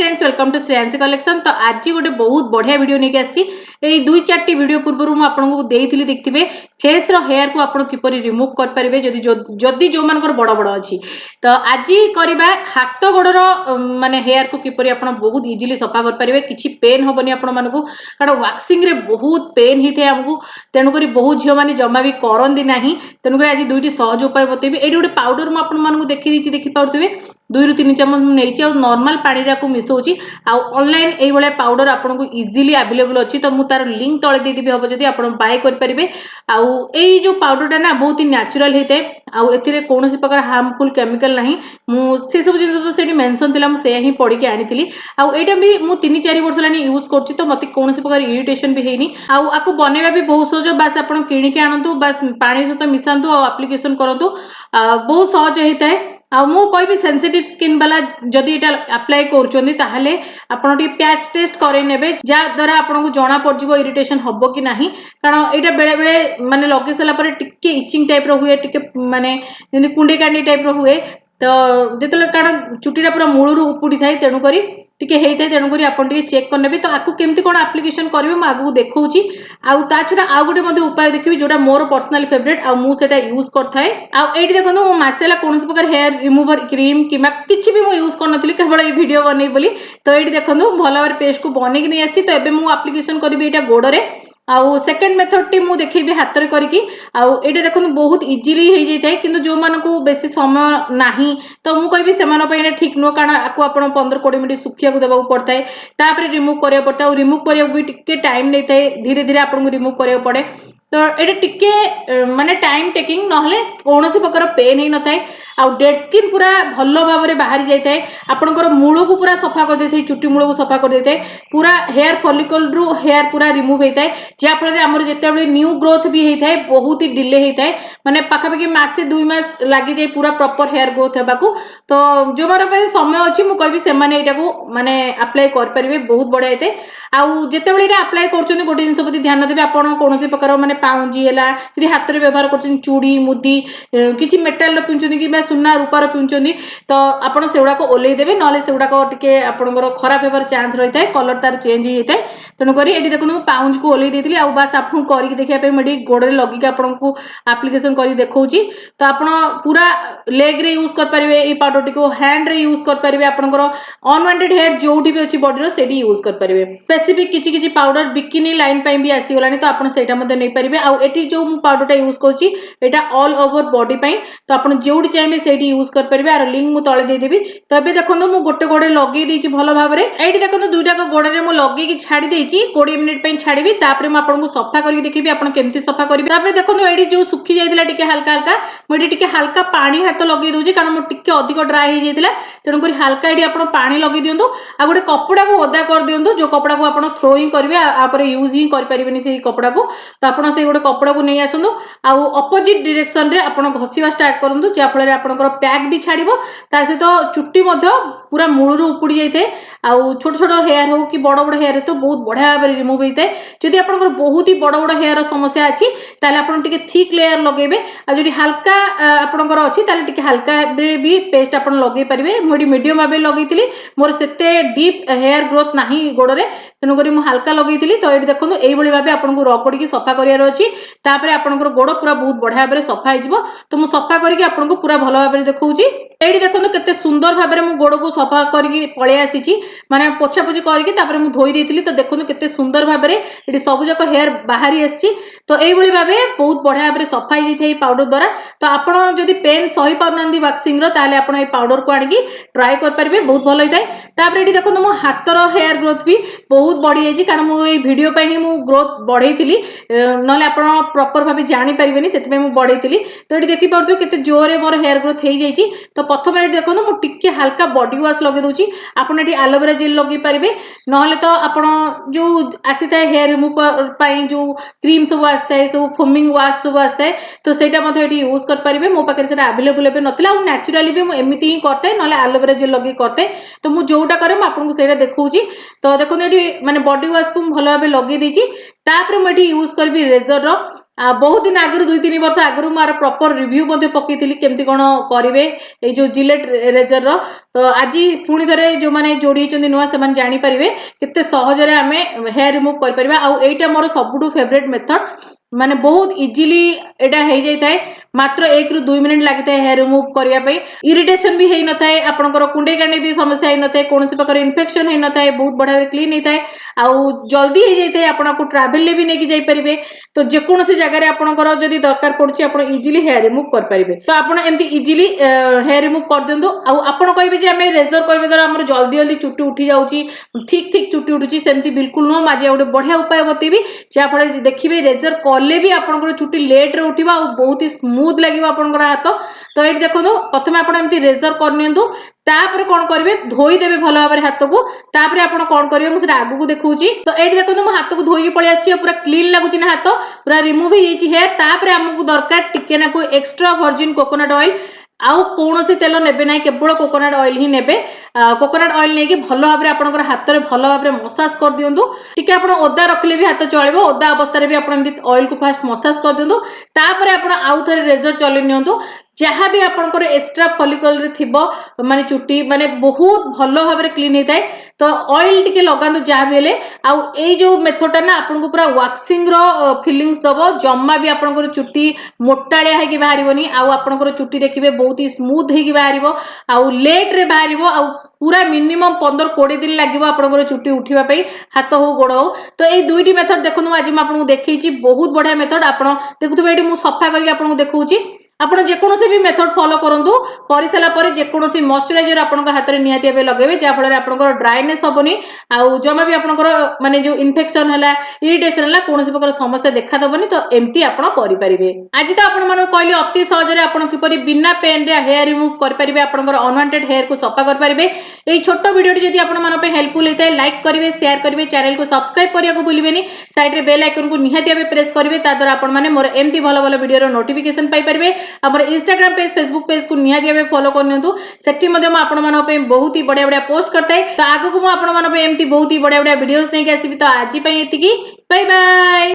Friends welcome to Shreyansi collection. तो आज गोटे बहुत बढ़िया वीडियो नहीं आसी दुई चार वीडियो पूर्व मुझे देती देखिए फेस हेयर को आप किपर रिमूव करेंगे जदि जो मान बड़ बड़ अच्छी। तो आज करवा हाथ गोड़र माने हेयर को किपर आप बहुत इजिली सफा करेंगे किसी पेन हेनी आपण कारण वाक्सिंग रे बहुत पेन होता है आमको तेणुक बहुत झील मैंने जमा भी करती ना। तेणुक आज दुईट सहज उपाय बतेबी। ये गोटे पाउडर मुझे देखी देखिपे 2 ରୁ 3 ଚାମଚ नहीं नॉर्मल पानी को मिसौची ऑनलाइन ये पाउडर आपको इजिली अवेलेबल अच्छी। तो मुझे तार लिंक तले देदेवी हम जब आप बाय करेंगे। आई जो पाउडरटा ना बहुत ही नेचुरल होता है कौन प्रकार हार्मफुल केमिकल ना मुझे सब जिन तो मेंशन थी मुझे ही पढ़ी आनी आईटा भी मुझे 3-4 वर्ष है यूज कर तो मत कौन प्रकार इरिटेशन भी है आपको बनवा भी बहुत सहज। बास आप किणिकी आणतु बास पानी सहित मिसातु आप्लिकेशन करूँ बहुत सहज होता है। मु कहि सेंसिटिव स्किन वाला जदि एटा अप्लाई करूछोंदी ताहले आपण टी पैच टेस्ट करे नेबे जा द्वारा आपन को जणा पड़ जिवो इरिटेशन हबो कि नाही। कारण एटा बेले बेले माने लगे सला परे टिके इचिंग टाइप रो हुए टिके माने जेंति कुंडे कांडी टाइप रो हुए। तो जेतले कारण चुटीटा पूरा मूळरू उपुडी थाई तेनु करी टिके हेइते तेनु करी आपन टिके चेक करनेबे। तो आकु केमति कोन एप्लीकेशन करबे म आगु देखौची ता छडा आ गोटे मध्ये उपाय देखिबी जोटा मोर पर्सनल फेवरेट मु सेटा यूज करथाय। एठी देखंतु मो मासेला कोनसे प्रकार हेयर रिमूवर क्रीम किमा किछि भी मु यूज करनथली केवल ए वीडियो बनै बोली। तो एठी देखंतु भलो भाबरे पेस्ट को बनै कि नै आछि। तो एबे मु एप्लीकेशन करबी एटा गोडरे सेकेंड मेथड टी मु देखैबी हाथ रे करिकी एटा देखंतु बहुत इजीली हो जाय किंतु जो मानको बेसी समय नाही तो मु कहबी से मानो पय ठीक नो कारण आको आपण 15-20 मिनिट सुखिया को देबा पड़ता है तापर रिमूव करिया पड़ता है रिमूव करिया भी टिके टाइम नै थाए धीरे धीरे आपण को रिमूव करिया पड़े। तो ये टिके माने टाइम टेकिंग नहले कौन प्रकार पेन ही न थाए डेड स्किन पूरा भलो भाव में बाहरी जाए थाए आपनकर मूल को पूरा सफा कर देथाय चुटी मूल को सफा कर देथाय पूरा हेयर फॉलिकल रु हेयर पूरा रिमूव होता है जा फल आमर जिते न्यू ग्रोथ भी होता है बहुत ही डिले होता है माने पाखापाखि मासे 2 मास लगी जाए पूरा प्रॉपर हेयर ग्रोथ होगाकू। तो जो मार समय अच्छी मुझे कहबी से माने एटा को माने अप्लाई कर परिबे बहुत बढ़िया होता है। आउ जेते बेले अप्लाई करछन गोटे जिंस प्रति ध्यान देबे आपण कोन प्रकार माने पाउंजी है जी हाथ में व्यवहार कर चूड़ी मुदी किसी मेटाल पिंधुं कि सुना रूपार पिंधुं तो आपड़ से गुड़ाक ओल्लई देवे ना से गुड़ाक टे आपंकर खराब होबार चांस रही है कलर तार चेंज होता है। तेणुक ये देखो मुझे पाउंज को ओल्लई देती बास आपको करके देखा मुझे गोड़े लगिक आपको आप्लिकेसन कर देखा। तो आप पूरा लेग रे यूज करेंगे ये पाउडर टी हैंड रे यूज करेंगे आपंकर अनवांटेड हेयर जो भी अच्छी बॉडी से यूज करेंगे स्पेसिफिक किसी पाउडर बिकिनी लाइन भी आसीगला तो आप नहीं पारे। आठी जो पाउडर यूज कर ऑल ओवर बॉडी पाई तो आप जो चाहिए से यूज करेंगे आर लिंक मुझे तले देदेवी। तो ये देखो मुझे गोटे गोड़े लगे भल भाव में ये देखो दुईटा गोड़े मुझे लगे छाड़ी 20 मिनिट छाड़ी आपको सफा करके देखी आपमती सफा करेंगे। देखो ये जो सुखी जाता है हल्का हल्का मुझे हल्का पानी हाथ लगे दूसरी कारण मुझे अधिक ड्राए हो जाता तेणुक हल्का ये आप पानी लगे दिंतु आ गोटे कपड़ा को ओदा कर दिंतु जो कपड़ा को आप थ्रोइंग करेंगे यूज ही करें से कपड़ा को। तो आप गोटे कपड़ा को नहीं आसतु अपोजिट डायरेक्शन रे आप घसीवा स्टार्ट करूँ जहाँफल आपंकर पैक भी छाड़ सहित चुट्टी पूरा मूलू उपुड़ी जाए छोट छोट हेयर हो कि बड़ बड़ हेयर तो बहुत बढ़िया भाव में रिमूव होता है। जदि आपंकर बहुत ही बड़ बड़ हेयर समस्या अच्छी टे थिक लेयर लगे आदि हल्का आपंकर अच्छी टे हल्का भी पेस्ट आप लगे पारे मुझे मीडियम भाव लगे मोर से डीप हेयर ग्रोथ ना गोड़े तेणुक हल्का लगे। तो ये देखो यही भाव आपको रगड़ी सफा करार अच्छी आपंकर गोड़ पूरा बहुत बढ़िया भाव में सफा हो। तो मुझे सफा करके आपको पूरा भल भाव में देखा ये देखो केते सुंदर भाव में गोड़ को सफा करके पलि आसी माने पोछापोछी करके मुझे धोई देती। तो देखो केते सुंदर भाव में ये सब जाक हेयर बाहरी आसी। तो यही भाव बहुत बढ़िया भाव में सफा हो जाए पाउडर द्वारा। तो आपड़ जदि पेन सही पारना वैक्सिंग आप पाउडर को आनिकी ट्राए करेंगे बहुत भल होता है। ये देखो मो हाथर हेयर ग्रोथ भी बहुत बढ़ी जाए कारण मुझे वीडियो ही ग्रोथ बढ़ई ना आप प्रॉपर भाव जानीपारे से बढ़ई। तो ये देखिए केते जोरे मोर हेयर ग्रोथ हो जाए। तो प्रथम ये देखो मुझे हल्का बॉडी वाश लगे दूसरी आप एलोवेरा जेल लगे पारे ना तो आप जो आसी था हेयर रिमूव जो क्रीम सब आसता है सब फोमिंग वाश सब आसता है तो सहीटा यूज करेंगे मो पाखे से आवेलेबल भी नाला नेचुराली भी एमती ही करते ना एलोवेरा जेल लगे करते। तो मुझे जोटा करे आपको से देखा। तो देखो ये माने बॉडी वाश को भल भाव लगे मुझे यूज करी रेजर बहुत दिन आगु 2-3 वर्ष आगु मार प्रॉपर रिव्यू पकईली केमती कौन करेंगे ये जो जिलेट रेजर तो आज पुणी थे जो मैंने जोड़ी नुआ से जानीपारे केते सहजरे आम हेयर रिमूव कर मोर सबुठू फेवरेट मेथड माने बहुत इजीली एटा हो जाए मात्र 1 ରୁ 2 मिनिट लगी था हेयर रिमूव करने इरिटेशन भी होई न थाए आपनकर कुंडे कांडे भी समस्या होई न थाए कौन प्रकार इन्फेक्शन होई न थाए बहुत बढ़िया क्लीन होता है आउ जल्दी हो जाए आपको ट्रैवल भी नहीं जाई परिबे तो जेकोसी जगह आपंकर जब दरकार पड़े आप इजिली हेयर रिमूव करेंगे तो आप एमती इजिली हेयर रिमूव कर दिंतु आपड़ कहे आम रेजर करने द्वारा आम जल्दी जल्दी चुट्टी उठी जाऊँगी ठीक ठीक चुट्टी उठुची सेमती बिल्कुल नुह आज गोटे बढ़िया उपाय बतेबी जहाँफल देखिए रेजर कले भी आपंकर चुट्टी लेट रे उठा बहुत ही स्मूथ लगे आपंकर हाथ तो ये देखो प्रथम आप रेजर करनी तापर कौन करेंगे धोईदेवे भल भाव हाथ को तापर आप कौन करेंगे मुझे आगू को देखा तो ये देखो मो हाथ को धोई पलि आसी पूरा क्लीन लगुच ना हाथ पूरा रिमूव हो हेयर तापर आमको दरकार टिके ना एक्स्ट्रा वर्जिन कोकोनट ऑयल आउ कौन तेल नेबे ना केवल कोकोनट ऑयल ही नेबे कोकोनट ऑयल नहीं भल भाव आपंकर हाथ में भल भाव मसाज कर दिंतु टिके आप ओदा रखले भी हाथ चलो ओदा अवस्था भी आप ऑयल को फास्ट मसाज कर दिंतु तापर आप आउ थे रेजर चलि नियंतु जहाँ भी आपंकर एक्स्ट्रा फॉलिकल माने चुट्टी माने बहुत भल भाव क्लीन होता है तो ऑयल टिके लगातु जहाँ भी हेले आउ ए जो मेथड ना आपको पूरा वैक्सिंग रो फीलिंग्स दबो जम्मा भी आपंकर चुट्टी मोटालिया होगी बाहरनी आउ आपंकर चुट्टी देखिए बहुत ही स्मूथ होगी बाहर आउ लेट रे बाहर आउ पूरा मिनिमम 15-20 दिन लगे आपंकर चुट्टी उठापी हाथ हो गोड़ हो तो ये दुईटी मेथड देखो आज मुझे देखी बहुत बढ़िया मेथड आप देखुए ये मुझे सफा करके देखा आप जेकोसी भी मेथड फॉलो करूँ कर सारापर जेकोसी मॉइस्चराइजर आपन हाथ में निहाती लगे जहाँफल आपंकर ड्राइनेस हेनी आउ जमा भी आपंकर माने जो इन्फेक्शन है इरिटेशन है कौन प्रकार समस्या देखा देवनी तो एमती आप करेंगे आज तो आपको कहली अति सहजरे आप किपर बिना पेन रे हेयर रिमूव करेंगे आपंकर अनवांटेड हेयर को सफा करेंगे ये छोट वीडियो जब आप हेल्पफुल होता है लाइक करेंगे शेयर करेंगे चैनल को सब्सक्राइब करने को भूलें साइड में बेल आइकन को निहाती प्रेस करेंगे ताद्वारा आपने मोर एमती भल भल वीडियो नोटिफिकेशन पाइपर आम इंस्टाग्राम पेज फेसबुक पेज को निहाती फॉलो करनी सेठी बहुत ही बढ़िया बढ़िया पोस्ट करता है तो आगू को मुझे बहुत ही बढ़िया बढ़िया वीडियोस नहीं आसबि तो आज बाय बाय।